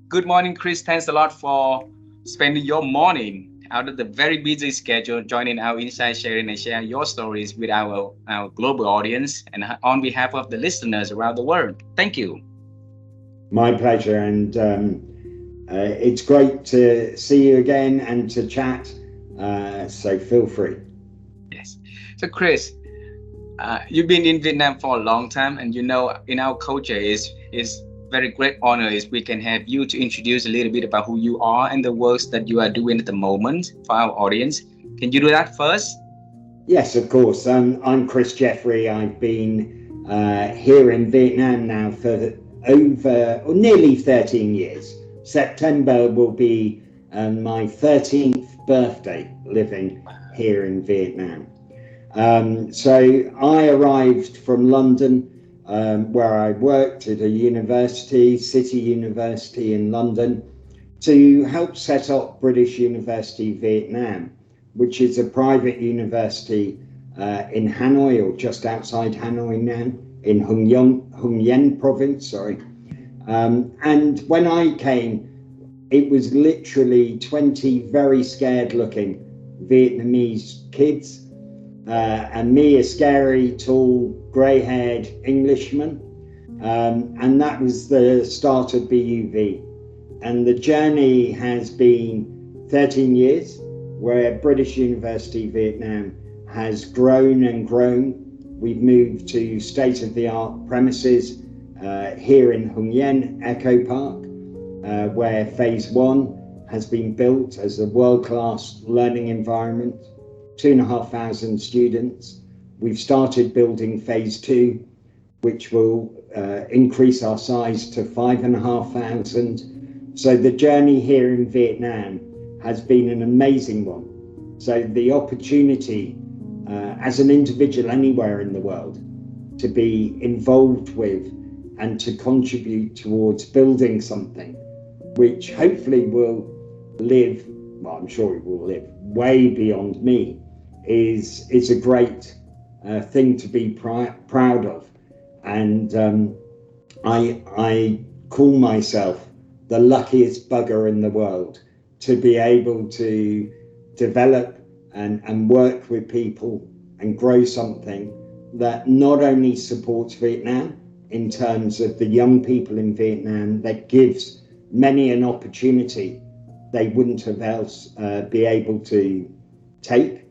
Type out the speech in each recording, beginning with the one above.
Good morning, Chris. Thanks a lot for spending your morning out of the very busy schedule, joining our Inside Sharing and share your stories with our global audience and on behalf of the listeners around the world. Thank you. My pleasure, and it's great to see you again and to chat. So feel free. Yes. So, Chris, you've been in Vietnam for a long time, and you know, in our culture, is very great honor is we can have you to introduce a little bit about who you are and the works that you are doing at the moment for our audience. Can you do that first? Yes, of course. I'm Chris Jeffery. I've been here in Vietnam now for over or nearly 13 years. September will be my 13th birthday living here in Vietnam. So I arrived from London, where I worked at a university, City University in London, to help set up British University Vietnam, which is a private university in Hanoi, or just outside Hanoi now, in Hung Yen province, sorry. And when I came, it was literally 20 very scared looking Vietnamese kids, and me, a scary, tall, grey haired Englishman. And that was the start of BUV. And the journey has been 13 years, where British University Vietnam has grown and grown. We've moved to state-of-the-art premises here in Hung Yen Eco Park, where phase one has been built as a world-class learning environment, 2,500 students. We've started building phase two, which will increase our size to 5,500. So the journey here in Vietnam has been an amazing one. So the opportunity as an individual anywhere in the world to be involved with and to contribute towards building something which hopefully will live, well, I'm sure it will live way beyond me, is a great thing to be proud of. And I call myself the luckiest bugger in the world to be able to develop and work with people and grow something that not only supports Vietnam in terms of the young people in Vietnam, that gives many an opportunity they wouldn't have else be able to take,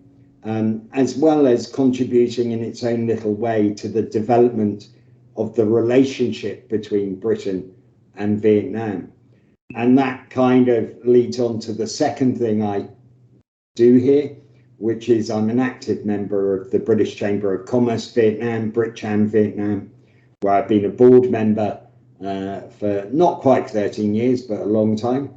as well as contributing in its own little way to the development of the relationship between Britain and Vietnam. And that kind of leads on to the second thing I do here, which is I'm an active member of the British Chamber of Commerce Vietnam, BritCham Vietnam, where I've been a board member for not quite 13 years, but a long time.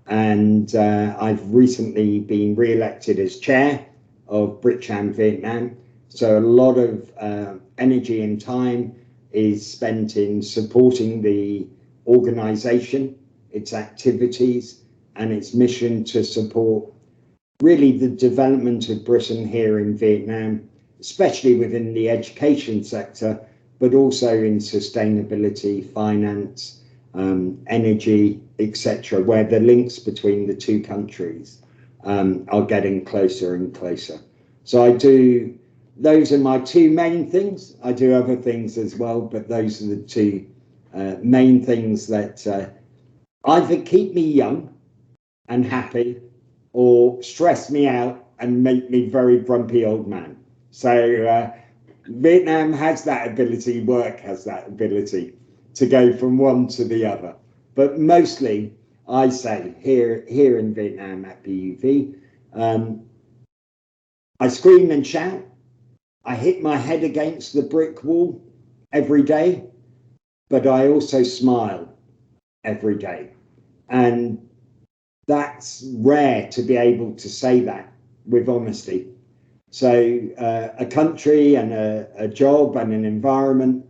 And I've recently been re-elected as chair of BritCham Vietnam. So a lot of energy and time is spent in supporting the organization, its activities, and its mission to support really the development of Britain here in Vietnam, especially within the education sector, but also in sustainability, finance, energy, etc., where the links between the two countries are getting closer and closer. So those are my two main things. I do other things as well, but those are the two main things that either keep me young and happy or stress me out and make me very grumpy old man. So Vietnam has that ability, work has that ability to go from one to the other. But mostly, I say, here in Vietnam at BUV, I scream and shout. I hit my head against the brick wall every day, but I also smile every day. And that's rare to be able to say that with honesty. So a country and a job and an environment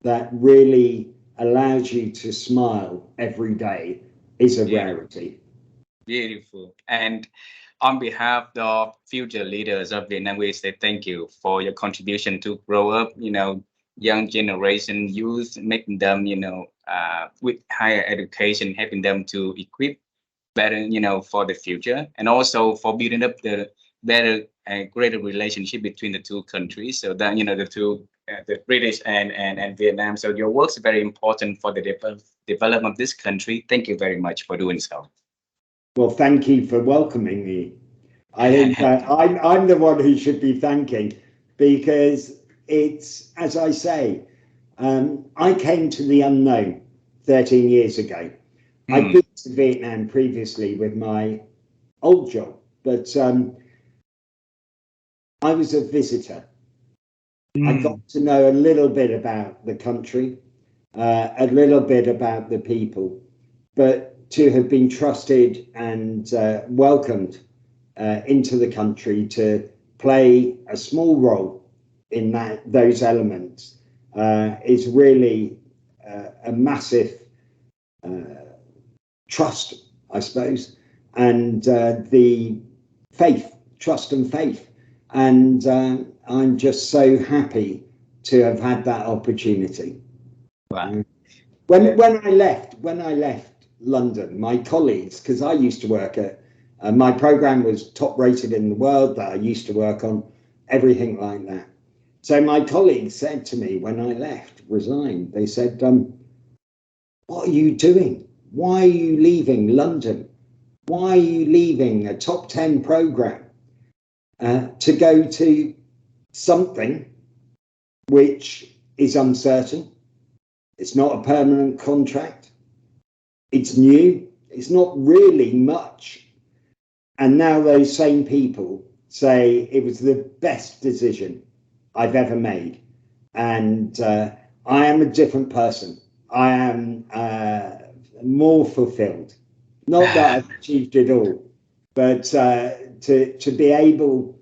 that really allows you to smile every day is a rarity. Beautiful. And on behalf of future leaders of Vietnam, we say thank you for your contribution to grow up, young generation youth, making them, with higher education, helping them to equip better, for the future, and also for building up the better and greater relationship between the two countries. So that the two, the British and Vietnam. So your work is very important for the development of this country. Thank you very much for doing so. Well, thank you for welcoming me. I think I'm the one who should be thanking, because it's, as I say, I came to the unknown 13 years ago. I'd been to Vietnam previously with my old job, but I was a visitor. I got to know a little bit about the country, a little bit about the people, but to have been trusted and welcomed into the country to play a small role in those elements is really a massive trust, I suppose, and the faith, trust and faith. And I'm just so happy to have had that opportunity. Wow. When I left London, my colleagues, because I used to work at, my program was top rated in the world that I used to work on, everything like that. So my colleagues said to me when I left, resigned, they said, what are you doing? Why are you leaving London? Why are you leaving a top 10 program to go to something which is uncertain? It's not a permanent contract. It's new. It's not really much. And now those same people say it was the best decision I've ever made. And I am a different person. I am more fulfilled. Not that I've achieved it all, but to be able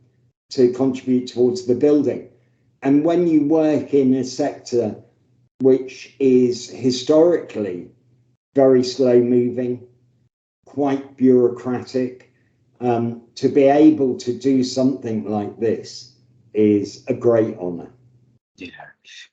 to contribute towards the building. And when you work in a sector which is historically very slow moving, quite bureaucratic, to be able to do something like this is a great honor. Yeah.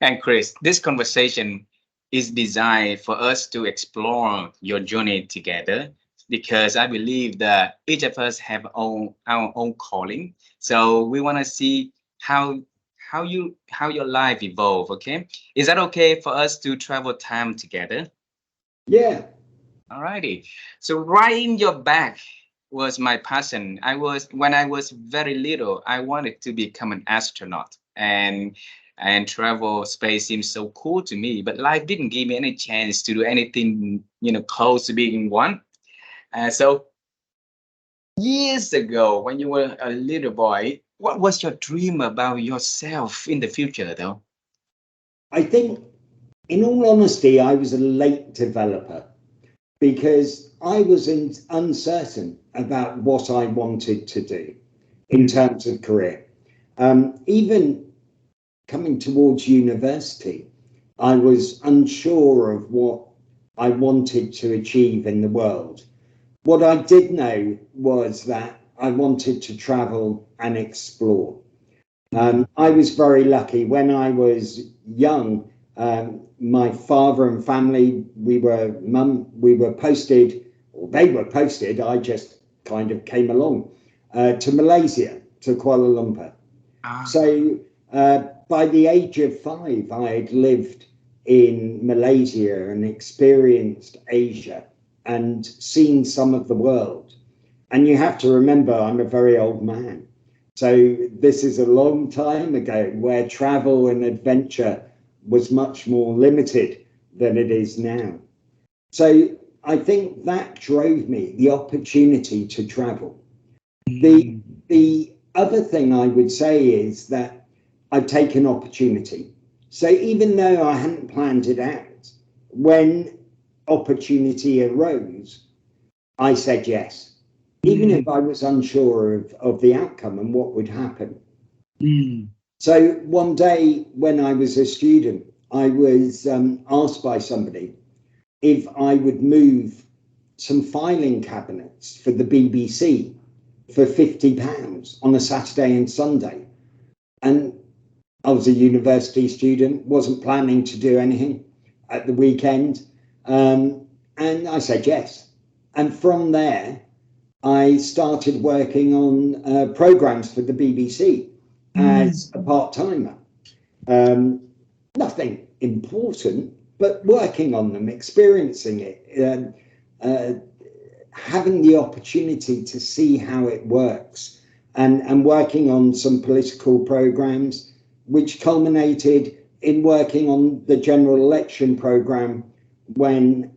And Chris, this conversation is designed for us to explore your journey together, because I believe that each of us have our own calling. So we want to see how your life evolve. Okay, is that okay for us to travel time together? Yeah. Alrighty. So riding your back was my passion. When I was very little, I wanted to become an astronaut, and travel space seems so cool to me, but life didn't give me any chance to do anything, close to being one. So years ago, when you were a little boy, what was your dream about yourself in the future, though? I think, in all honesty, I was a late developer because I was uncertain about what I wanted to do in terms of career. Even coming towards university, I was unsure of what I wanted to achieve in the world. What I did know was that I wanted to travel and explore. I was very lucky when I was young. My father and family, we were posted, or they were posted. I just kind of came along to Malaysia, to Kuala Lumpur. So by the age of 5, I had lived in Malaysia and experienced Asia and seen some of the world. And you have to remember, I'm a very old man. So this is a long time ago where travel and adventure was much more limited than it is now. So I think that drove me, the opportunity to travel. The other thing I would say is that I've taken opportunity. So even though I hadn't planned it out, when opportunity arose, I said yes, even if I was unsure of the outcome and what would happen. So one day when I was a student, I was asked by somebody if I would move some filing cabinets for the BBC for £50 on a Saturday and Sunday. And I was a university student, wasn't planning to do anything at the weekend. And I said yes. And from there, I started working on programs for the BBC as a part-timer. Nothing important, but working on them, experiencing it, having the opportunity to see how it works, and working on some political programs, which culminated in working on the general election program when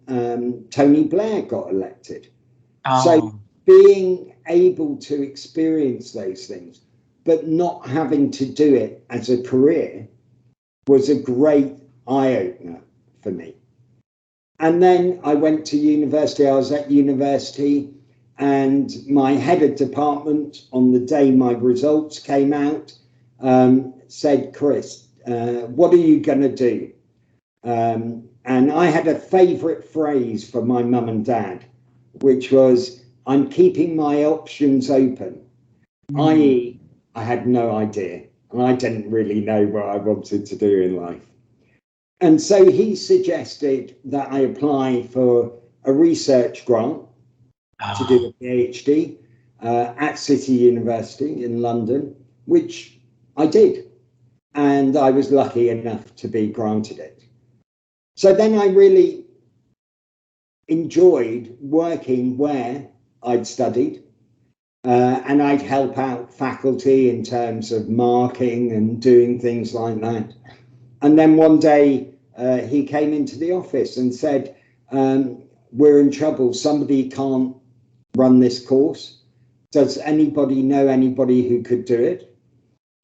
Tony Blair got elected. So being able to experience those things, but not having to do it as a career, was a great eye-opener for me. And then I went to university. I was at university, and my head of department, on the day my results came out, said, Chris, what are you going to do? And I had a favourite phrase for my mum and dad, which was, I'm keeping my options open, i.e. I had no idea, and I didn't really know what I wanted to do in life. And so he suggested that I apply for a research grant to do a PhD at City University in London, which I did. And I was lucky enough to be granted it. So then I really enjoyed working where I'd studied, and I'd help out faculty in terms of marking and doing things like that. And then one day he came into the office and said, we're in trouble. Somebody can't run this course. Does anybody know anybody who could do it?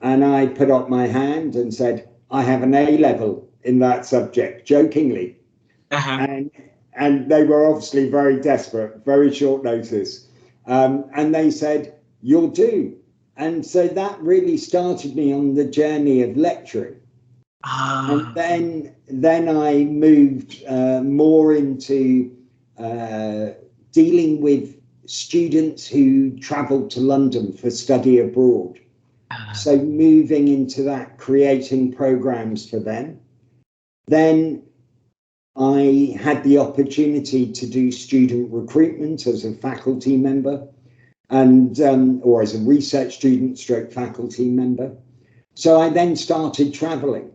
And I put up my hand and said, I have an A-level in that subject, jokingly. And they were obviously very desperate, very short notice. And they said, you'll do. And so that really started me on the journey of lecturing. And then I moved more into dealing with students who travelled to London for study abroad. So moving into that, creating programs for them. Then I had the opportunity to do student recruitment as a faculty member, and or as a research student stroke faculty member. So I then started travelling.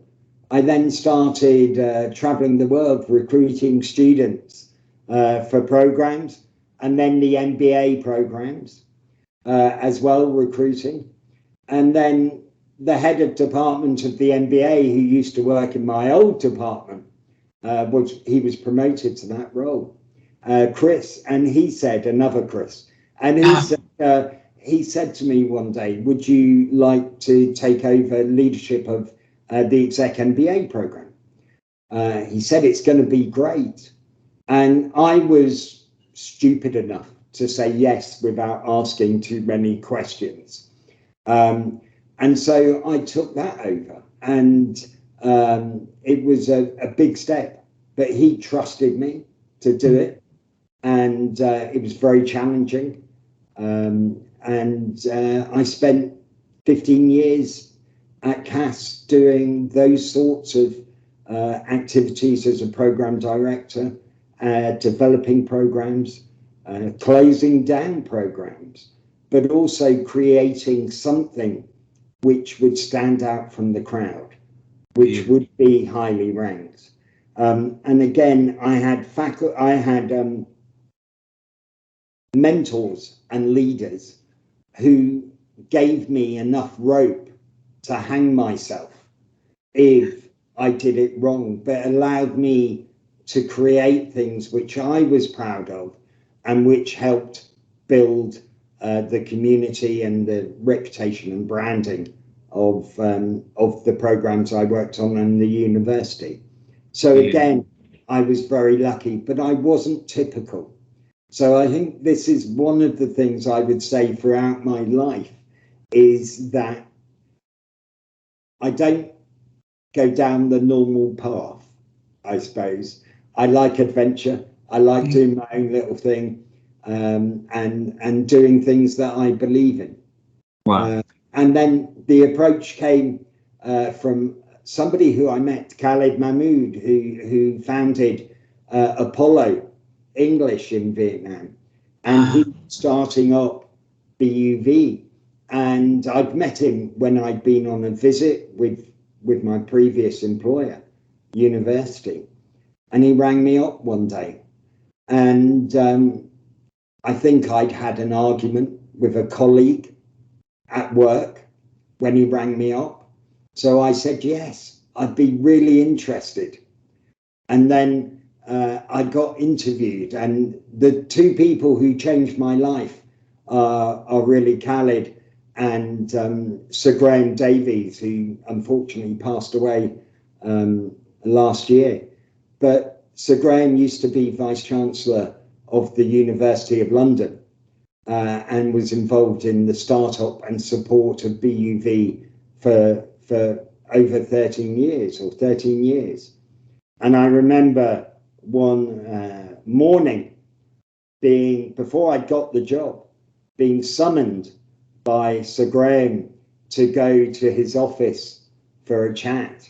I then started travelling the world, recruiting students for programs, and then the MBA programs as well, recruiting. And then the head of department of the MBA, who used to work in my old department, he was promoted to that role, Chris, and he said, another Chris, and he said to me one day, would you like to take over leadership of the exec MBA program? He said, it's going to be great. And I was stupid enough to say yes without asking too many questions. And so I took that over, and it was a big step, but he trusted me to do it, and it was very challenging. And I spent 15 years at CAS doing those sorts of activities as a program director, developing programs, closing down programs, but also creating something which would stand out from the crowd, which would be highly ranked. And again, I had mentors and leaders who gave me enough rope to hang myself if I did it wrong, but allowed me to create things which I was proud of and which helped build the community and the reputation and branding of the programs I worked on in the university. So again, I was very lucky, but I wasn't typical. So I think this is one of the things I would say throughout my life, is that I don't go down the normal path, I suppose. I like adventure. I like doing my own little thing, and doing things that I believe in. Wow. And then the approach came from somebody who I met, Khalid Mahmood, who founded Apollo English in Vietnam, and he was starting up BUV. And I'd met him when I'd been on a visit with my previous employer, university. And he rang me up one day. And I think I'd had an argument with a colleague at work when he rang me up. So I said, yes, I'd be really interested. And then I got interviewed. And the two people who changed my life are really Khalid and Sir Graham Davies, who unfortunately passed away last year. But Sir Graham used to be Vice Chancellor of the University of London and was involved in the startup and support of BUV for over 13 years. And I remember one morning before I got the job, being summoned by Sir Graham to go to his office for a chat.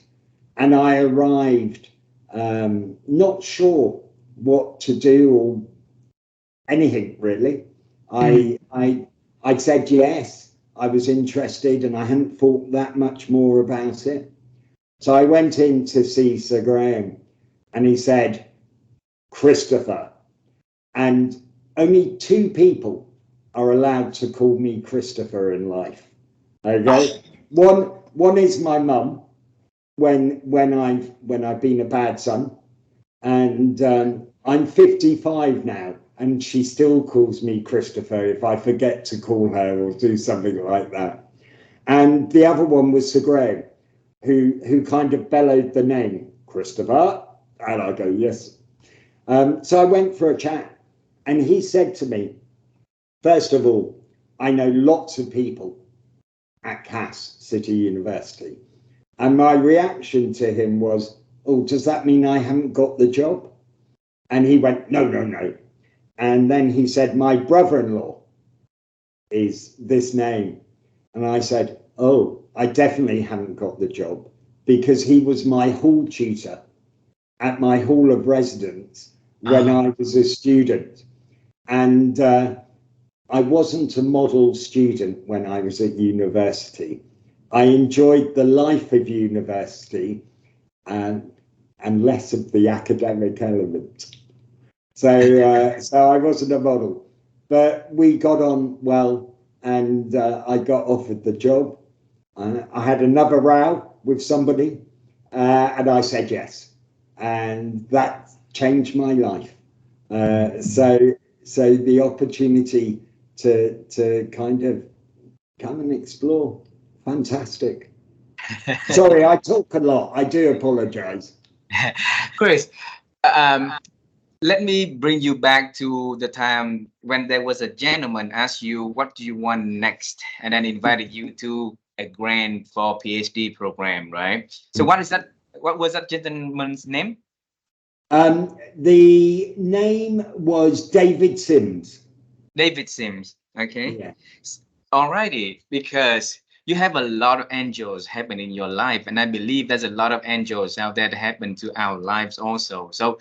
And I arrived not sure what to do or anything really. I said yes, I was interested and I hadn't thought that much more about it. So I went in to see Sir Graham and he said, Christopher. And only two people are allowed to call me Christopher in life. Okay. One is my mum when I've been a bad son. And I'm 55 now, and she still calls me Christopher if I forget to call her or do something like that. And the other one was Sir Graham, who kind of bellowed the name, Christopher, and I go, yes. So I went for a chat, and he said to me, first of all, I know lots of people at Cass City University. And my reaction to him was, oh, does that mean I haven't got the job? And he went, no. And then he said, my brother-in-law is this name. And I said, oh, I definitely haven't got the job because he was my hall tutor at my hall of residence when I was a student. And I wasn't a model student when I was at university. I enjoyed the life of university and less of the academic element. So I wasn't a model, but we got on well, and I got offered the job. I had another row with somebody, and I said yes, and that changed my life. So the opportunity to kind of come and explore, fantastic. Sorry, I talk a lot. I do apologize. Chris, let me bring you back to the time when there was a gentleman asked you, what do you want next? And then invited you to a grant for PhD program, right? So what is that? What was that gentleman's name? The name was David Sims. David Sims. Okay. Yeah. Alrighty, because you have a lot of angels happening in your life, and I believe there's a lot of angels out there that happen to our lives also. So,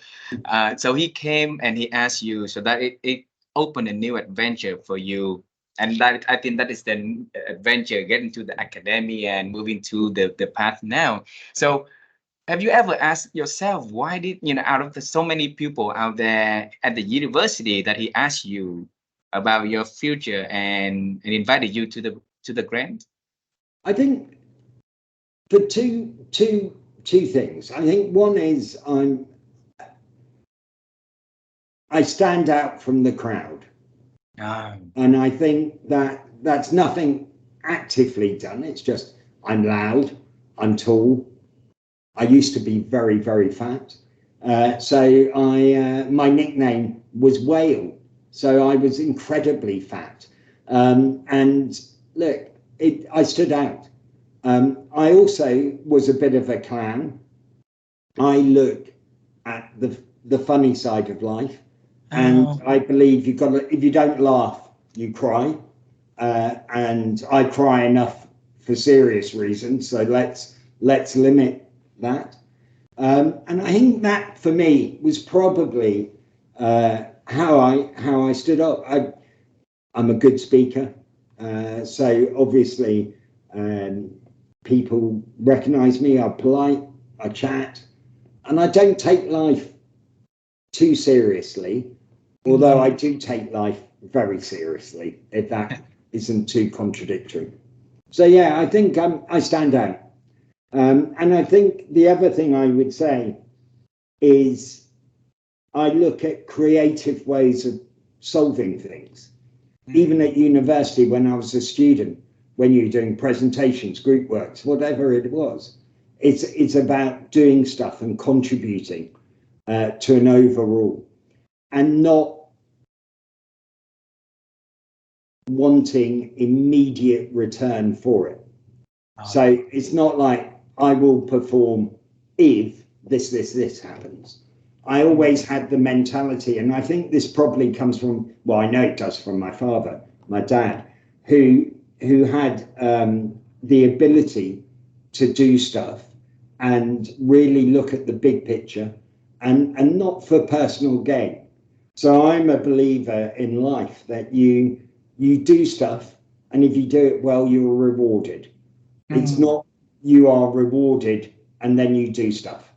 so he came and he asked you, so that it opened a new adventure for you, and that I think that is the adventure, getting to the academy and moving to the path now. So, have you ever asked yourself why did out of the so many people out there at the university that he asked you about your future and invited you to the grant? I think for two things. I think one is I stand out from the crowd, and I think that's nothing actively done. It's just I'm loud, I'm tall. I used to be very, very fat, so my nickname was Whale. So I was incredibly fat, and look, I stood out. I also was a bit of a clown. I look at the funny side of life, and I believe if you don't laugh, you cry, and I cry enough for serious reasons. So let's limit that. And I think that for me was probably how I stood up. I'm a good speaker, so obviously people recognise me. I'm polite, I chat, and I don't take life too seriously. Although I do take life very seriously, if that isn't too contradictory. So yeah, I think I stand out. And I think the other thing I would say is I look at creative ways of solving things. Even at university, when I was a student, when you're doing presentations, group works, whatever it was, it's about doing stuff and contributing to an overall, and not wanting immediate return for it. So it's not like I will perform if this happens. I always had the mentality, and I think this probably comes from, well, I know it does from my father, my dad, who had the ability to do stuff and really look at the big picture and not for personal gain. So I'm a believer in life that you do stuff, and if you do it well, you're rewarded. It's not you are rewarded and then you do stuff.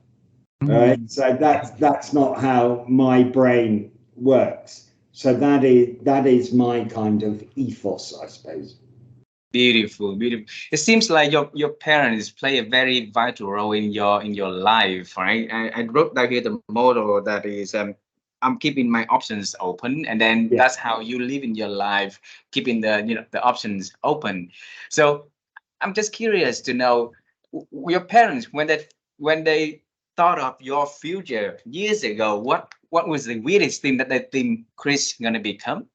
Right? So that's not how my brain works. So that is my kind of ethos, I suppose. Beautiful, beautiful. It seems like your parents play a very vital role in your life, right? I wrote down here the motto that is I'm keeping my options open, and then Yeah. that's how you live in your life, keeping the options open. So I'm just curious to know your parents when they thought of your future years ago, what was the weirdest thing that they think Chris gonna become?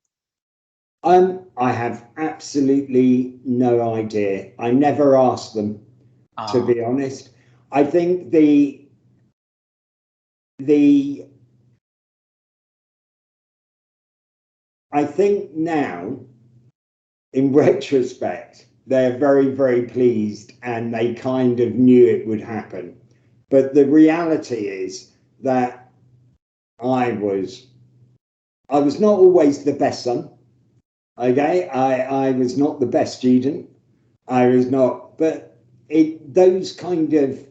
I have absolutely no idea. I never asked them, to Oh, be honest. I think the I think now, in retrospect, they're very, very pleased and they kind of knew it would happen. But the reality is that I was not always the best son. Okay, I was not the best student. I was not, but those kind of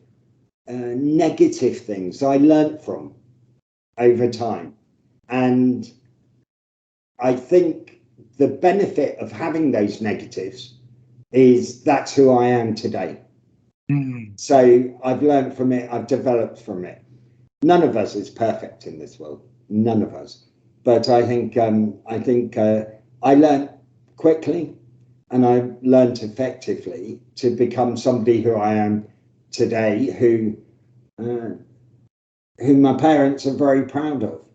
negative things I learnt from over time, and I think the benefit of having those negatives is that's who I am today. So I've learned from it, I've developed from it. None of us is perfect in this world, none of us. But I think I learned quickly, and I learned effectively to become somebody who I am today, who my parents are very proud of.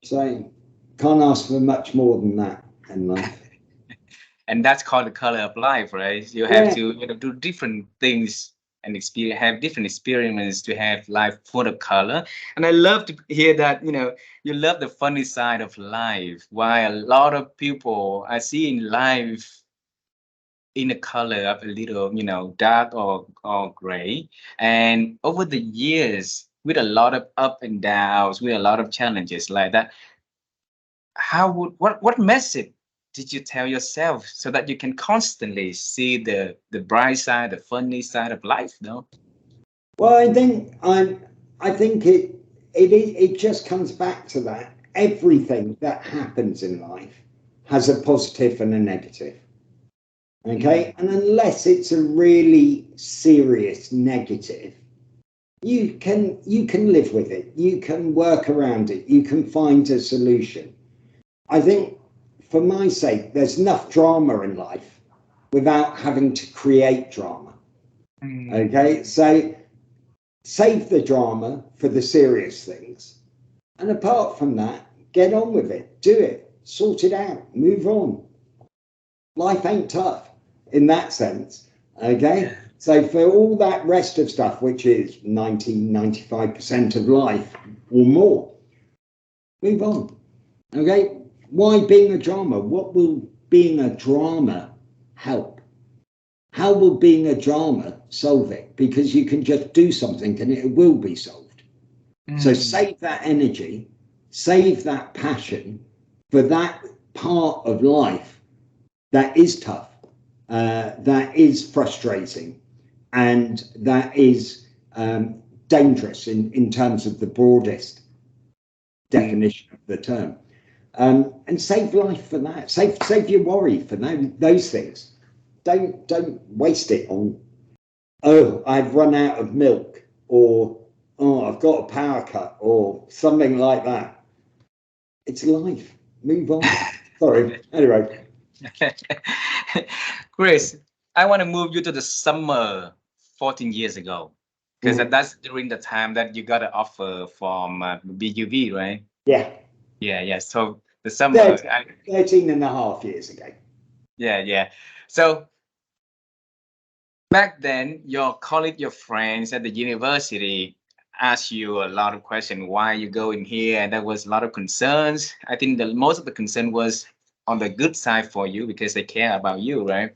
So can't ask for much more than that in life. And that's called the color of life, right? You have Yeah, to do different things and experience, have different experiments to have life full of color. And I love to hear that you love the funny side of life, while a lot of people are seeing life in a color of a little dark or gray. And over the years, with a lot of up and downs, with a lot of challenges like that, what message did you tell yourself so that you can constantly see the bright side, the funny side of life, no? well, I think it just comes back to that. Everything that happens in life has a positive and a negative. Okay, and unless it's a really serious negative, you can live with it. You can work around it. You can find a solution. I think, for my sake, there's enough drama in life without having to create drama. Okay, so save the drama for the serious things. And apart from that, get on with it, do it, sort it out, move on. Life ain't tough in that sense. Okay. So for all that rest of stuff, which is 95% of life or more, move on. Okay. Why being a drama? What will being a drama help? How will being a drama solve it? Because you can just do something and it will be solved. So save that energy, save that passion for that part of life that is tough, that is frustrating, and that is dangerous in terms of the broadest definition of the term. And save life for that. Save your worry for those things. Don't waste it on, oh, I've run out of milk, or oh, I've got a power cut, or something like that. It's life. Move on. Sorry. Anyway. Chris, I want to move you to the summer 14 years ago, because that's during the time that you got an offer from BUV, right? Yeah. Yeah. So the summer. 13 and a half years ago. Yeah. So back then, your colleague, your friends at the university asked you a lot of questions. Why you going here? And there was a lot of concerns. I think most of the concern was on the good side for you because they care about you, right?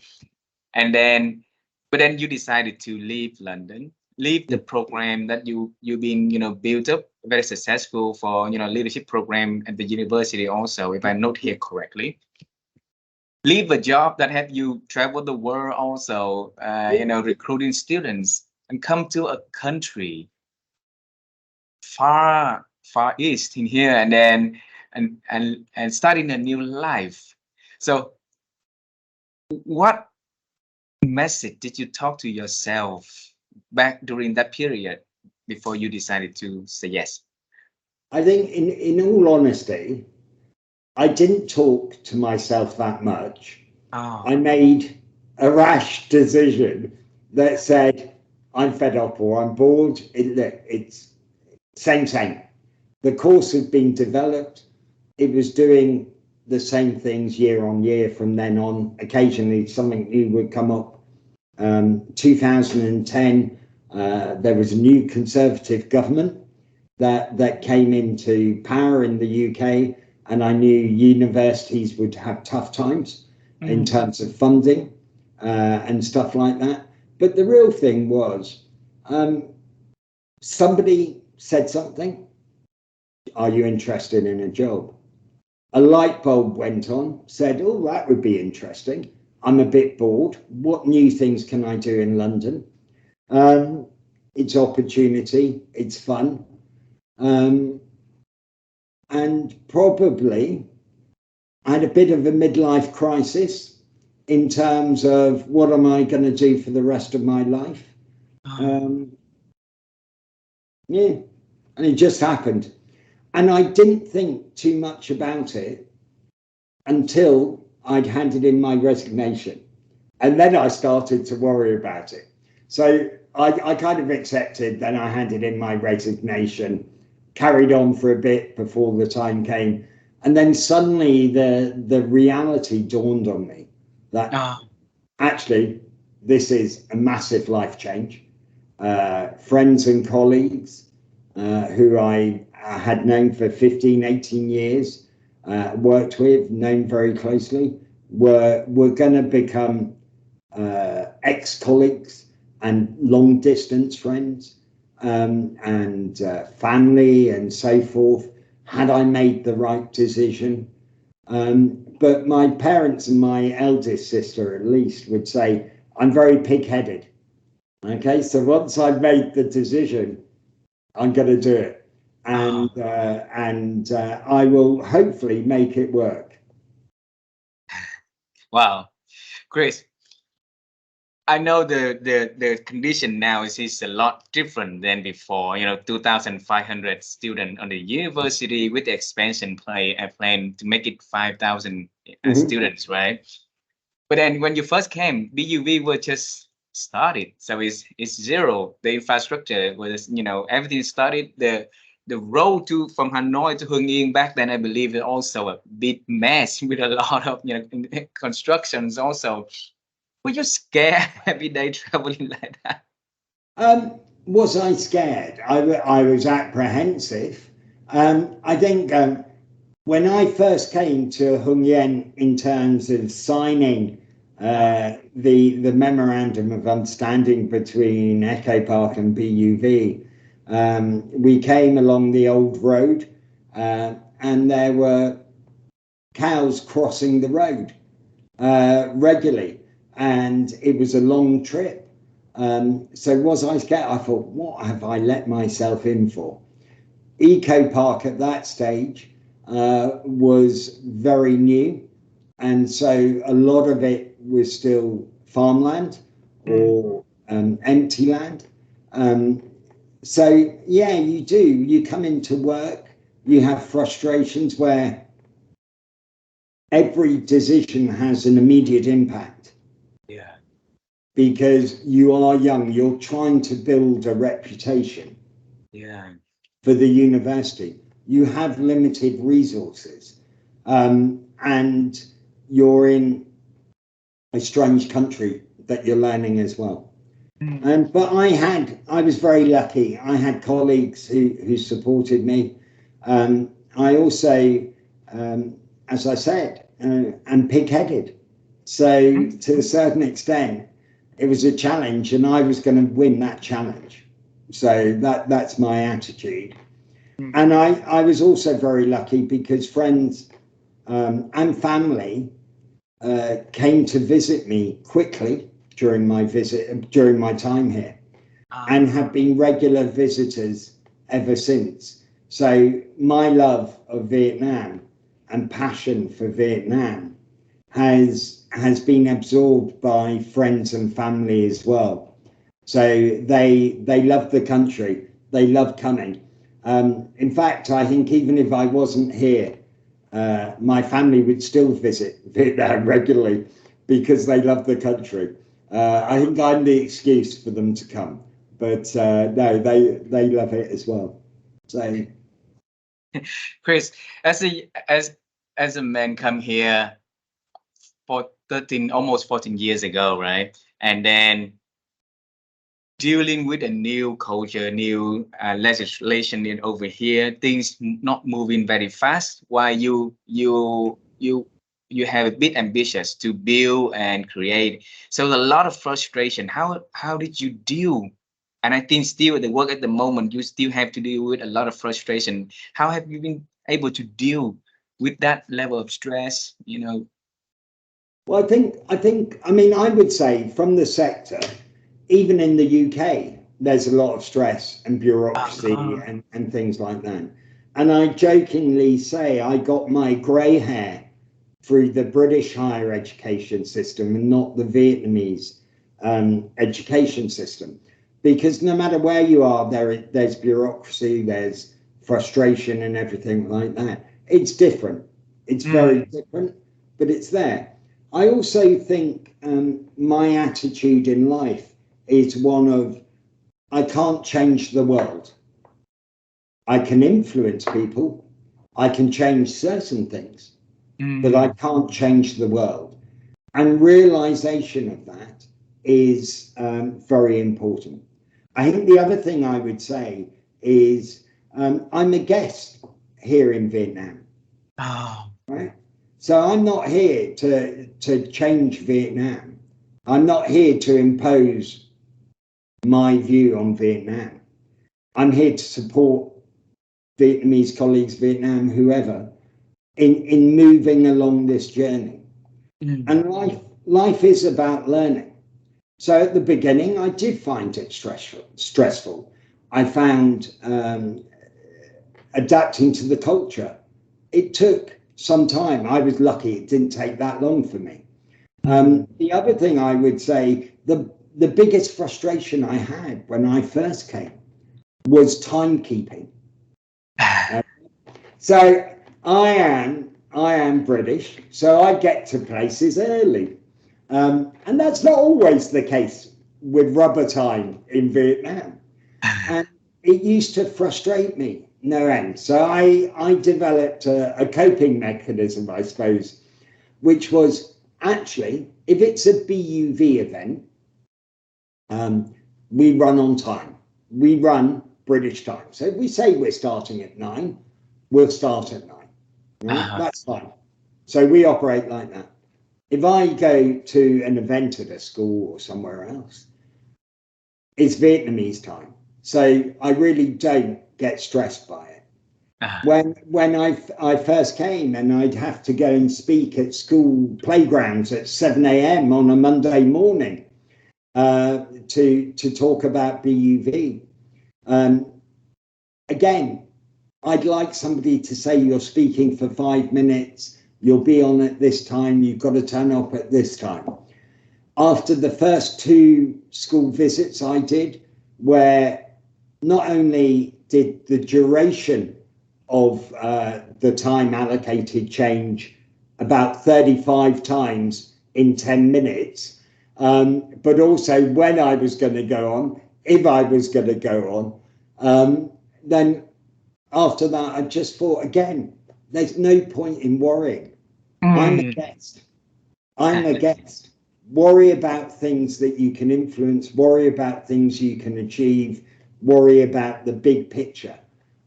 And then, but then you decided to leave London, leave the program that you've been built up very successful for leadership program at the university also, if I note here correctly. Leave a job that had you travel the world also, recruiting students, and come to a country far east in here, and then and starting a new life. So what message did you talk to yourself back during that period before you decided to say yes? I think in all honesty, I didn't talk to myself that much. I made a rash decision that said, I'm fed up or I'm bored. It's same. The course had been developed. It was doing the same things year on year from then on. Occasionally something new would come up. 2010, there was a new Conservative government that came into power in the UK, and I knew universities would have tough times in terms of funding and stuff like that. But the real thing was, somebody said something. Are you interested in a job? A light bulb went on, said, oh, that would be interesting. I'm a bit bored. What new things can I do in London? It's opportunity, it's fun. And probably I had a bit of a midlife crisis in terms of what am I going to do for the rest of my life? Yeah, and it just happened. And I didn't think too much about it until I'd handed in my resignation. And then I started to worry about it. So I kind of accepted, then I handed in my resignation, carried on for a bit before the time came. And then suddenly the reality dawned on me that actually this is a massive life change. Friends and colleagues who I had known for 15, 18 years, worked with, known very closely, were going to become ex-colleagues and long-distance friends, and family and so forth, had I made the right decision. But my parents and my eldest sister, at least, would say, I'm very pig-headed. Okay, so once I've made the decision, I'm going to do it. And I will hopefully make it work. Wow. Chris, I know the condition now is a lot different than before. 2,500 students on the university with the expansion plan to make it 5,000 students, right? But then when you first came, BUV were just started, so it's zero. The infrastructure was, everything started. The road from Hanoi to Hưng Yên back then, I believe, is also a big mess with a lot of constructions also. Were you scared every day traveling like that? Was I scared? I was apprehensive. I think when I first came to Hưng Yên in terms of signing the memorandum of understanding between Echo Park and BUV, We came along the old road, and there were cows crossing the road regularly, and it was a long trip. So was I scared? I thought, what have I let myself in for? Eco Park at that stage was very new, and so a lot of it was still farmland or empty land. So yeah, you do. You come into work, you have frustrations where every decision has an immediate impact. Yeah. Because you are young, you're trying to build a reputation. Yeah. For the university. You have limited resources, and you're in a strange country that you're learning as well. But I was very lucky. I had colleagues who supported me. I also, as I said, am pig-headed. So to a certain extent, it was a challenge, and I was going to win that challenge. So that's my attitude. And I was also very lucky because friends and family came to visit me quickly during my time here, and have been regular visitors ever since. So my love of Vietnam and passion for Vietnam has been absorbed by friends and family as well. So they love the country. They love coming. In fact, I think even if I wasn't here, my family would still visit Vietnam regularly because they love the country. I think I'm the excuse for them to come, but no, they love it as well. So, Chris, as a man come here for 13, almost 14 years ago, right? And then dealing with a new culture, new legislation in over here, things not moving very fast. While you have a bit ambitious to build and create, so a lot of frustration. How did you deal? And I think still at the work at the moment, you still have to deal with a lot of frustration. How have you been able to deal with that level of stress? well, I mean, I would say from the sector, even in the UK, there's a lot of stress and bureaucracy and things like that. And I jokingly say I got my grey hair through the British higher education system and not the Vietnamese education system. Because no matter where you are, there's bureaucracy, there's frustration and everything like that. It's different. It's very different, but it's there. I also think my attitude in life is one of I can't change the world. I can influence people. I can change certain things, but I can't change the world. And realization of that is very important. I think the other thing I would say is I'm a guest here in Vietnam. Oh, Right? So I'm not here to change Vietnam. I'm not here to impose my view on Vietnam. I'm here to support Vietnamese colleagues, Vietnam, whoever, in moving along this journey. And life is about learning. So at the beginning, I did find it stressful. I found adapting to the culture. It took some time. I was lucky it didn't take that long for me. The other thing I would say, the biggest frustration I had when I first came was timekeeping. So I am British, so I get to places early. And that's not always the case with rubber time in Vietnam. And it used to frustrate me no end. So I developed a coping mechanism, I suppose, which was actually, if it's a BUV event, we run on time. We run British time. So if we say we're starting at 9, we'll start at 9. Right? That's fine. So we operate like that. If I go to an event at a school or somewhere else, it's Vietnamese time. So I really don't get stressed by it. When I first came and I'd have to go and speak at school playgrounds at 7 a.m. on a Monday morning to talk about BUV. Again, I'd like somebody to say you're speaking for 5 minutes, you'll be on at this time, you've got to turn up at this time. After the first 2 school visits I did, where not only did the duration of the time allocated change about 35 times in 10 minutes, but also when I was going to go on, if I was going to go on, then after that, I just thought, again, there's no point in worrying. I'm a guest. I'm a guest. Worry about things that you can influence, worry about things you can achieve, worry about the big picture,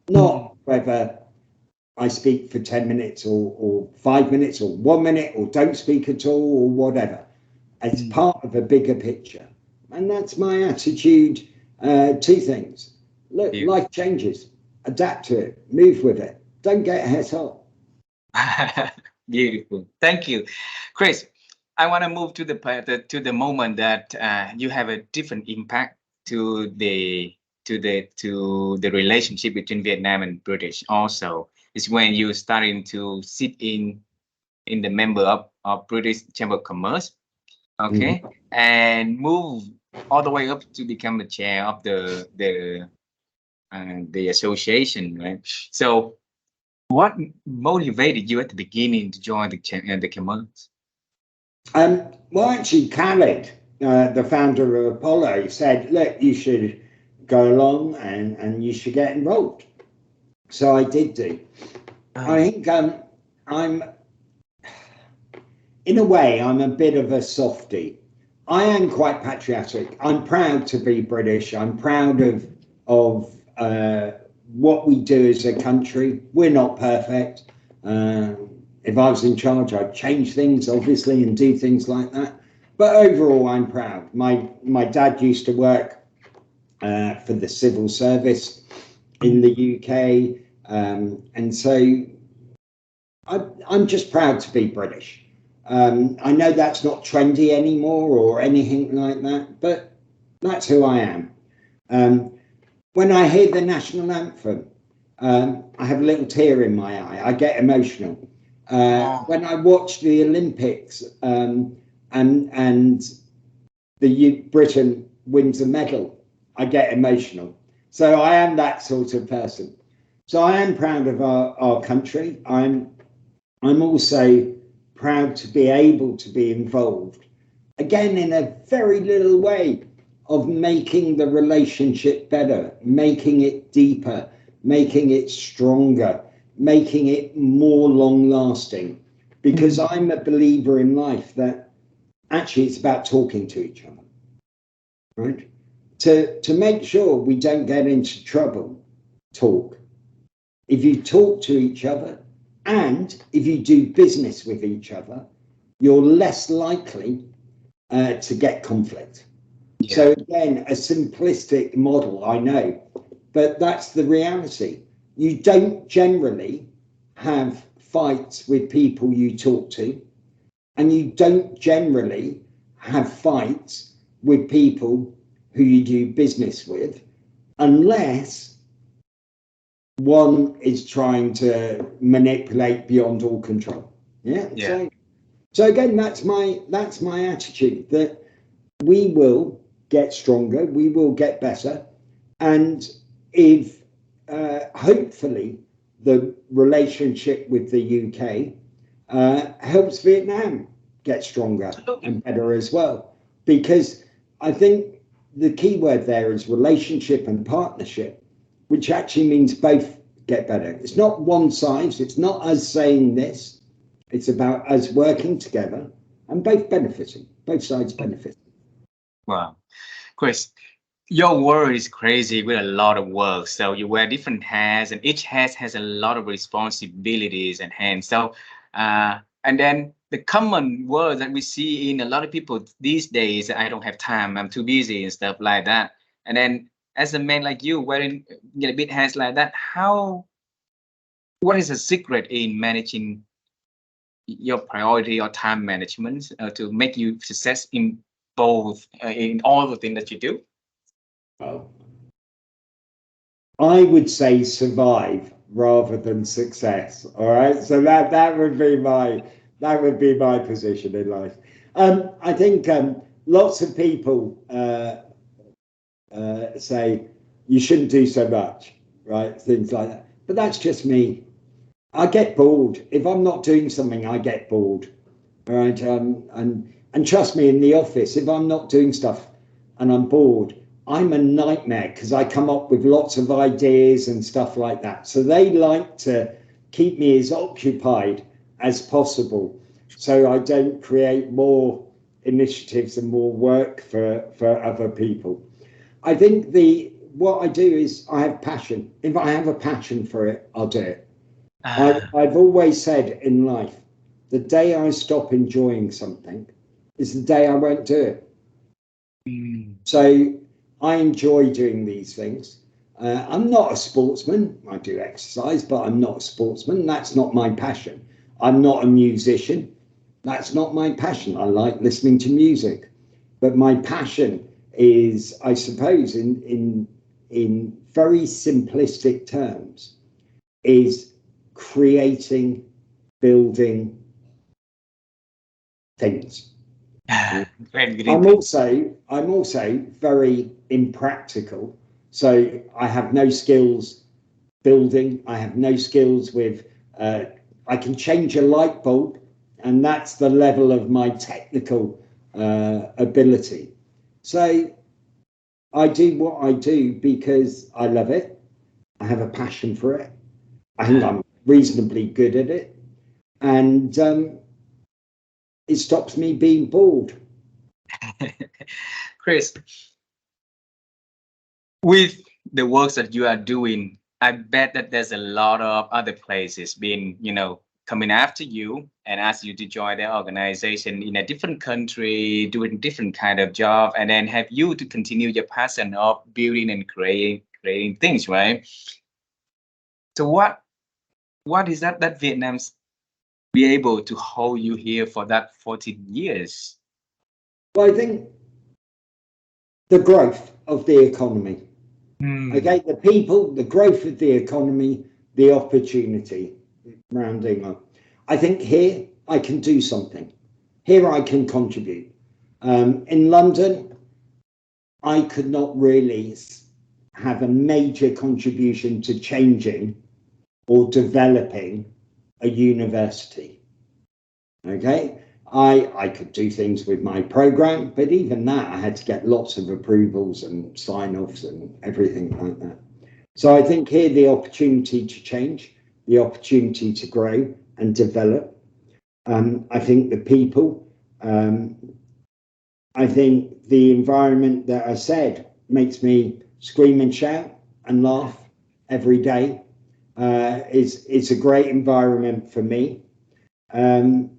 not whether I speak for 10 minutes or 5 minutes or 1 minute or don't speak at all or whatever. It's part of a bigger picture. And that's my attitude to things. Look, life changes. Adapt to it. Move with it. Don't get het up. Beautiful. Thank you, Chris. I want to move to the moment that you have a different impact to the relationship between Vietnam and British. Also, is when you starting to sit in the member of British Chamber of Commerce, okay, and move all the way up to become the chair of the association, right? So, what motivated you at the beginning to join the commerce? Well, actually, Khaled, the founder of Apollo, said, look, you should go along and you should get involved. So I did do. I think I'm, in a way, I'm a bit of a softie. I am quite patriotic. I'm proud to be British. I'm proud of what we do as a country. We're not perfect. If I was in charge, I'd change things, obviously, and do things like that. But overall, I'm proud. My dad used to work for the civil service in the UK. And so I'm just proud to be British. I know that's not trendy anymore or anything like that, but that's who I am. When I hear the national anthem, I have a little tear in my eye. I get emotional. When I watch the Olympics and Britain wins a medal, I get emotional. So I am that sort of person. So I am proud of our country. I'm also proud to be able to be involved, again, in a very little way, of making the relationship better, making it deeper, making it stronger, making it more long-lasting. Because I'm a believer in life that actually it's about talking to each other, right? To make sure we don't get into trouble, talk. If you talk to each other and if you do business with each other, you're less likely to get conflict. Yeah. So again, a simplistic model, I know, but that's the reality. You don't generally have fights with people you talk to, and you don't generally have fights with people who you do business with, unless one is trying to manipulate beyond all control. Yeah. So again, that's my attitude, that we will get stronger, we will get better, and if hopefully the relationship with the UK helps Vietnam get stronger and better as well, because I think the key word there is relationship and partnership, which actually means both get better. It's not one side, it's not us saying this, it's about us working together and both benefiting, both sides benefiting. Wow. Chris, your work is crazy with a lot of work. So you wear different hats, and each hat has a lot of responsibilities and hands. So, and then the common word that we see in a lot of people these days, I don't have time, I'm too busy and stuff like that. And then as a man like you, wearing big hands like that, what is the secret in managing your priority or time management to make you success in both in all the things that you do? Well, I would say survive rather than success. All right, so that would be my position in life. I think lots of people say you shouldn't do so much, right? Things like that. But that's just me. I get bored. If I'm not doing something, I get bored. All right. And trust me, in the office, if I'm not doing stuff and I'm bored, I'm a nightmare because I come up with lots of ideas and stuff like that. So they like to keep me as occupied as possible so I don't create more initiatives and more work for other people. I think what I do is I have passion. If I have a passion for it, I'll do it. I've always said in life, the day I stop enjoying something is the day I won't do it. So I enjoy doing these things. I'm not a sportsman. I do exercise, but I'm not a sportsman. That's not my passion. I'm not a musician. That's not my passion. I like listening to music. But my passion is, I suppose, in very simplistic terms, is creating, building things. I'm also very impractical. So I have no skills building. I have no skills with. I can change a light bulb, and that's the level of my technical ability. So I do what I do because I love it. I have a passion for it. I think I'm reasonably good at it, and it stops me being bored. Chris, with the works that you are doing, I bet that there's a lot of other places being, coming after you and ask you to join their organization in a different country, doing different kind of job, and then have you to continue your passion of building and creating things, right? So what is that Vietnam's be able to hold you here for that 14 years? Well, I think the growth of the economy. Okay, the people, the growth of the economy, the opportunity, rounding up. I think here I can do something. Here I can contribute. In London, I could not really have a major contribution to changing or developing a university. Okay, I could do things with my program, but even that I had to get lots of approvals and sign-offs and everything like that. So I think here the opportunity to change, the opportunity to grow and develop. I think the people, I think the environment that I said makes me scream and shout and laugh every day. It's a great environment for me. I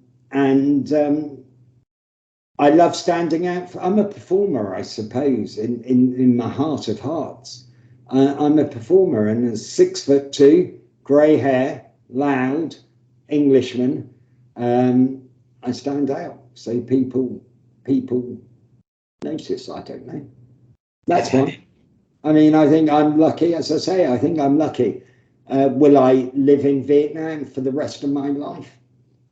love standing out. I'm a performer, I suppose, in my heart of hearts. I'm a performer, and a 6'2", grey hair, loud Englishman. I stand out, so people notice. I don't know. That's one. I mean, I think I'm lucky. As I say, I think I'm lucky. Will I live in Vietnam for the rest of my life?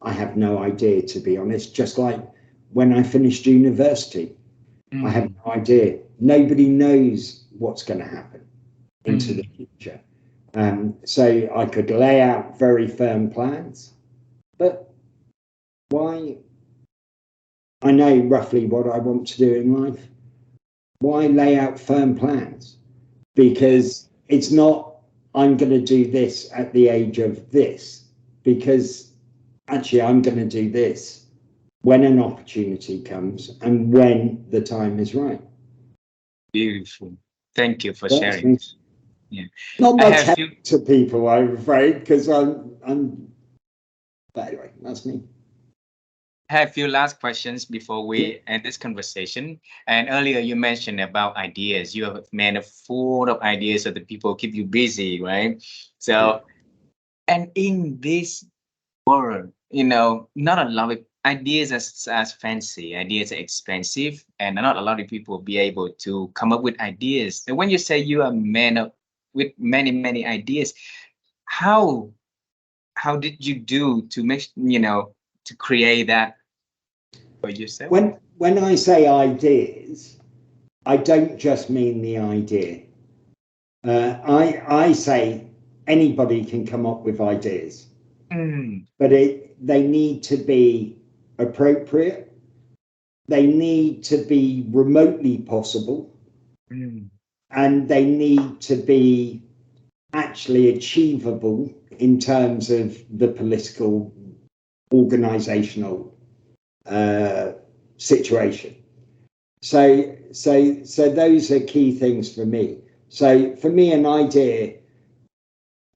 I have no idea, to be honest. Just like when I finished university, I have no idea. Nobody knows what's going to happen into the future. So I could lay out very firm plans, but why? I know roughly what I want to do in life. Why lay out firm plans? Because it's not, I'm going to do this at the age of this, because actually I'm going to do this when an opportunity comes and when the time is right. Beautiful. Thank you for sharing. Yeah. Not much help to people, I'm afraid, because I'm. But anyway, that's me. have a few last questions before we end this conversation. And earlier you mentioned about ideas. You have a man of full of ideas so that people keep you busy, right? Yeah. So, and in this world, you know, not a lot of ideas as fancy, ideas are expensive, and not a lot of people be able to come up with ideas. And when you say you are a man of with many ideas, how how did you do to make to create that for yourself? When I say ideas, I don't just mean the idea. I say anybody can come up with ideas, Mm, but they need to be appropriate. They need to be remotely possible, mm, and they need to be actually achievable in terms of the political, organizational situation. So those are key things for me. So for me, an idea,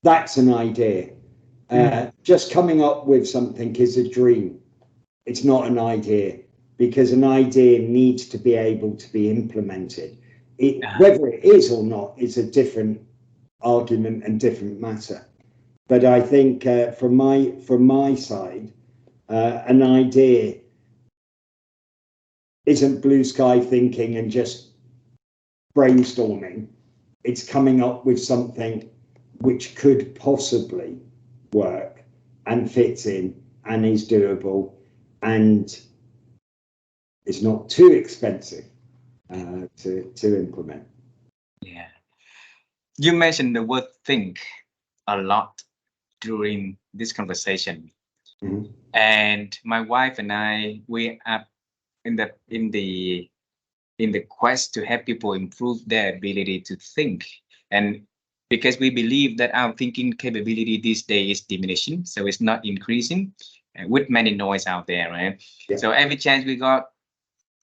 that's an idea. mm. Just coming up with something is a dream. It's not an idea, because an idea needs to be able to be implemented. Ah, Whether it is or not is a different argument and different matter. But I think from my side, an idea isn't blue sky thinking and just brainstorming. It's coming up with something which could possibly work and fits in and is doable and is not too expensive to implement. yeah. You mentioned the word think a lot during this conversation. Mhm. And my wife and I, we are in the quest to help people improve their ability to think. And because we believe that our thinking capability these days is diminishing, so it's not increasing, with many noise out there, right? Yeah. So every chance we got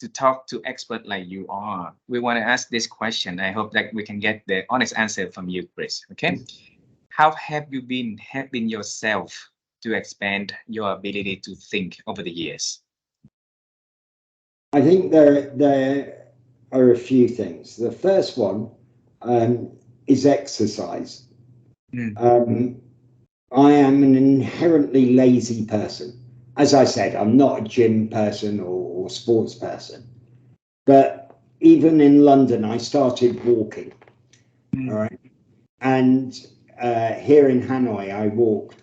to talk to expert like you are, we want to ask this question. I hope that we can get the honest answer from you, Chris. Okay. How have you been helping yourself to expand your ability to think over the years? I think there are a few things. The first one is exercise. Mm, Um, I am an inherently lazy person. As I said, I'm not a gym person or sports person. But even in London, I started walking. All mm, right. And here in Hanoi,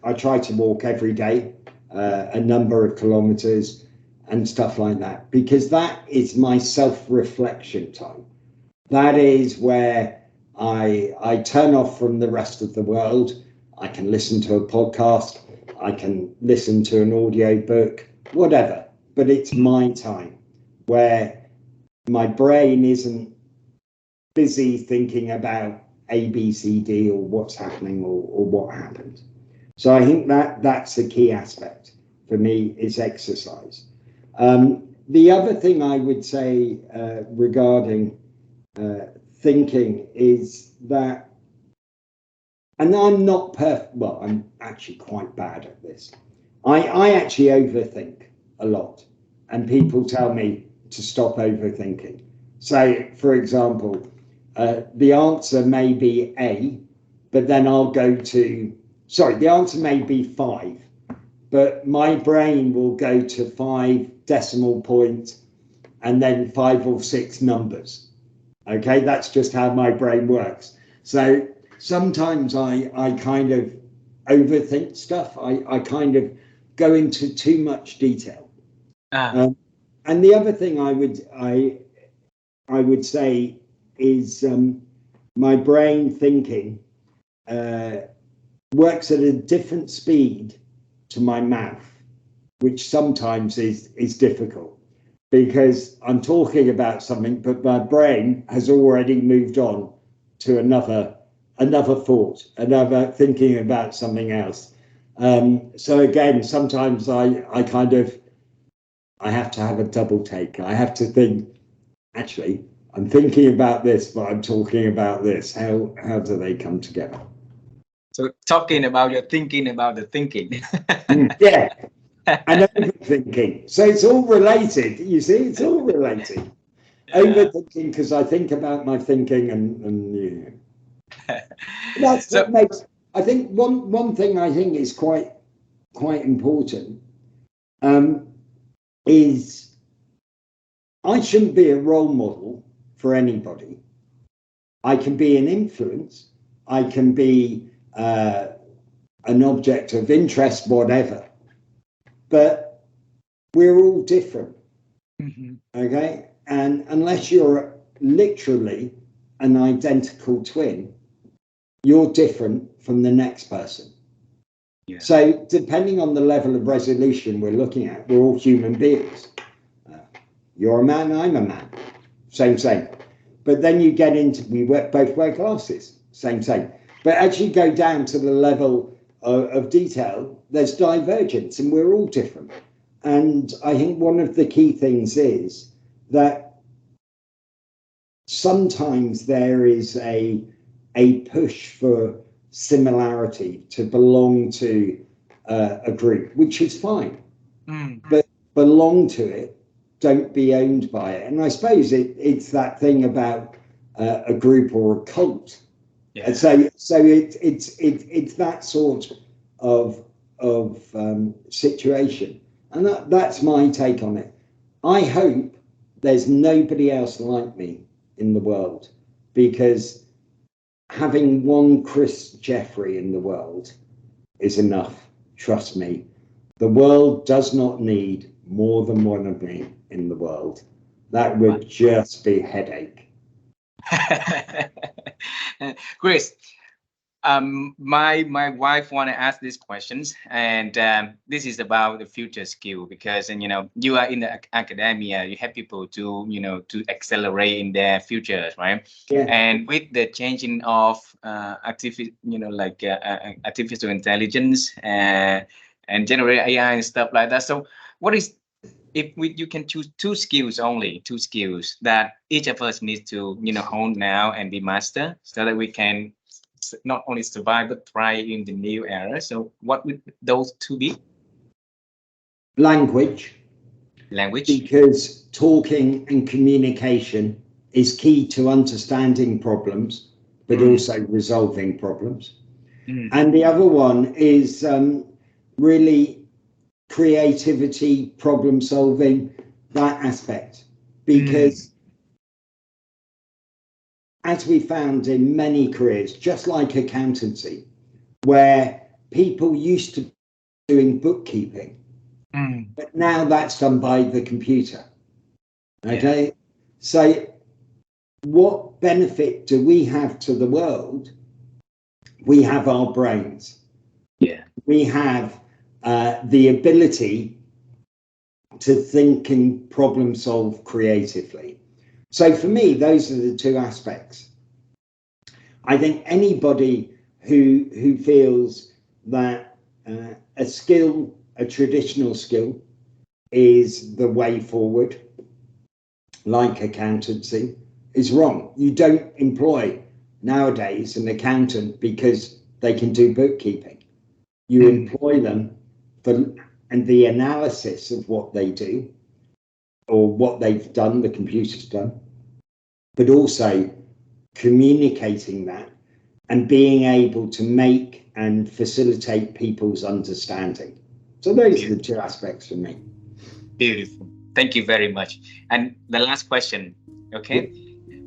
I try to walk every day, a number of kilometers and stuff like that, because that is my self-reflection time. That is where I turn off from the rest of the world. I can listen to a podcast, I can listen to an audio book, whatever. But it's my time where my brain isn't busy thinking about A, B, C, D, or what's happening or what happened. So I think that's the key aspect for me is exercise. The other thing I would say regarding thinking is that, and I'm not perfect, well, I'm actually quite bad at this. I actually overthink a lot, and people tell me to stop overthinking. So, for example, the answer may be A, but then I'll go to, sorry, the answer may be 5, but my brain will go to 5 decimal points and then 5 or 6 numbers. Okay, that's just how my brain works. So sometimes I kind of overthink stuff. I kind of go into too much detail. ah, And the other thing I would say is my brain thinking uh, works at a different speed to my mouth, which sometimes is difficult because I'm talking about something, but my brain has already moved on to another thought, another thinking about something else. So again, sometimes I kind of I have to have a double take. I have to think, actually, I'm thinking about this, but I'm talking about this. How do they come together? so talking about your thinking about the thinking. Yeah, and overthinking. So it's all related. You see, it's all related. Yeah. Overthinking because I think about my thinking, and that's So what makes. I think one thing I think is quite important is I shouldn't be a role model for anybody. I can be an influence. I can be an object of interest, whatever. But we're all different, okay? And unless you're literally an identical twin, you're different from the next person. Yeah. So depending on the level of resolution we're looking at, we're all human beings. You're a man, I'm a man. Same. But then you get into, both wear glasses, same. But as you go down to the level of detail, there's divergence and we're all different. And I think one of the key things is that sometimes there is a push for similarity, to belong to a group, which is fine. But belong to it, don't be owned by it. And I suppose it's that thing about a group or a cult. Yeah. So it's that sort of situation, and that's my take on it. I hope there's nobody else like me in the world, because having one Chris Jeffery in the world is enough. Trust me, the world does not need more than one of me in the world. That would just be a headache. Chris, my wife want to ask these questions, and this is about the future skill, because and you are in the academia, you have people to to accelerate in their futures, right? Yeah. And with the changing of artificial intelligence and generate AI and stuff like that. So what is, if you can choose two skills that each of us needs to hone now and be master, so that we can not only survive but thrive in the new era. So what would those two be? Language, because talking and communication is key to understanding problems, but also resolving problems. And the other one is really creativity, problem solving, that aspect. Because as we found in many careers, just like accountancy, where people used to doing bookkeeping, but now that's done by the computer. Okay. Yeah. So what benefit do we have to the world? We have our brains. Yeah. We have the ability to think and problem solve creatively. So for me, those are the two aspects. I think anybody who feels that a skill, a traditional skill, is the way forward, like accountancy, is wrong. You don't employ nowadays an accountant because they can do bookkeeping. You employ them and the analysis of what they do, or what they've done, the computer's done, but also communicating that and being able to make and facilitate people's understanding. So those are the two aspects for me. Beautiful. Thank you very much. And the last question, okay?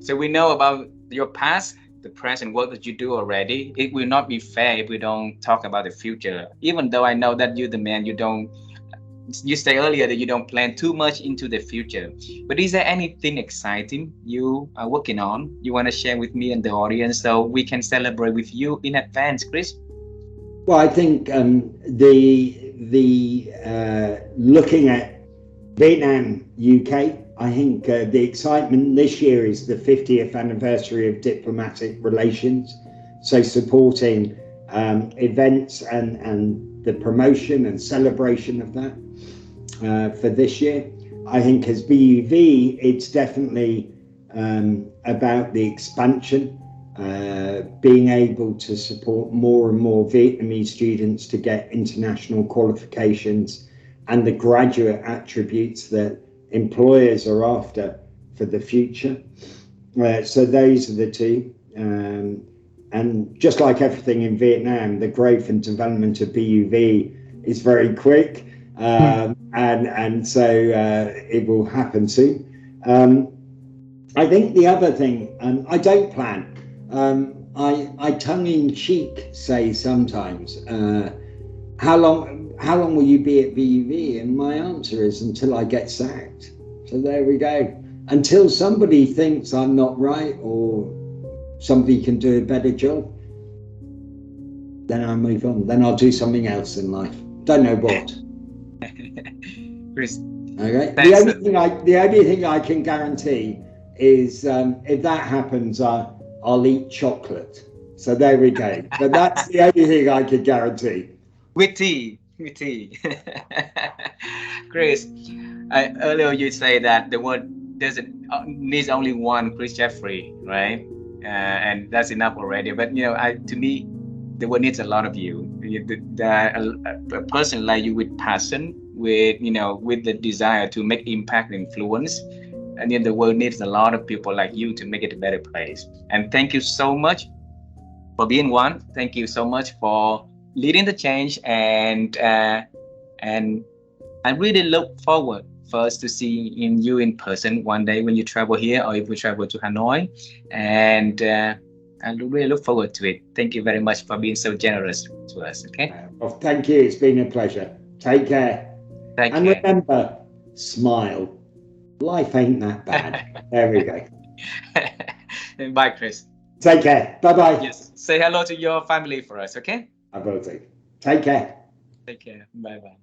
So we know about your past, the present, work that you do already. It will not be fair if we don't talk about the future. Even though I know that you're the man, you said earlier that you don't plan too much into the future. But is there anything exciting you are working on, you want to share with me and the audience, so we can celebrate with you in advance, Chris? Well, I think looking at Vietnam, UK, I think the excitement this year is the 50th anniversary of diplomatic relations. So supporting events and the promotion and celebration of that for this year. I think as BUV, it's definitely about the expansion, being able to support more and more Vietnamese students to get international qualifications and the graduate attributes that employers are after for the future. So those are the two. And just like everything in Vietnam, the growth and development of BUV is very quick, and so it will happen soon. I think the other thing, I don't plan. I tongue-in-cheek say sometimes, how long will you be at BUV? And my answer is until I get sacked. So there we go. Until somebody thinks I'm not right or somebody can do a better job, then I move on. Then I'll do something else in life. Don't know what. Chris, Okay. thanks. The only thing I can guarantee is if that happens, I'll eat chocolate. So there we go. But that's the only thing I can guarantee. With tea. Chris, earlier you say that the world doesn't needs only one Chris Jeffery, right? And that's enough already. But to me, the world needs a lot of you. A person like you with passion, with with the desire to make impact and influence. And then the world needs a lot of people like you to make it a better place. And thank you so much for being one. Thank you so much for leading the change, and I really look forward first to seeing you in person one day when you travel here, or if we travel to Hanoi, and I really look forward to it. Thank you very much for being so generous to us. Okay. Well, thank you. It's been a pleasure. Take care. Thank and you. Remember, smile. Life ain't that bad. There we go. Bye, Chris. Take care. Bye-bye. Yes. Say hello to your family for us, okay? I will do. Take care. Take care. Bye-bye.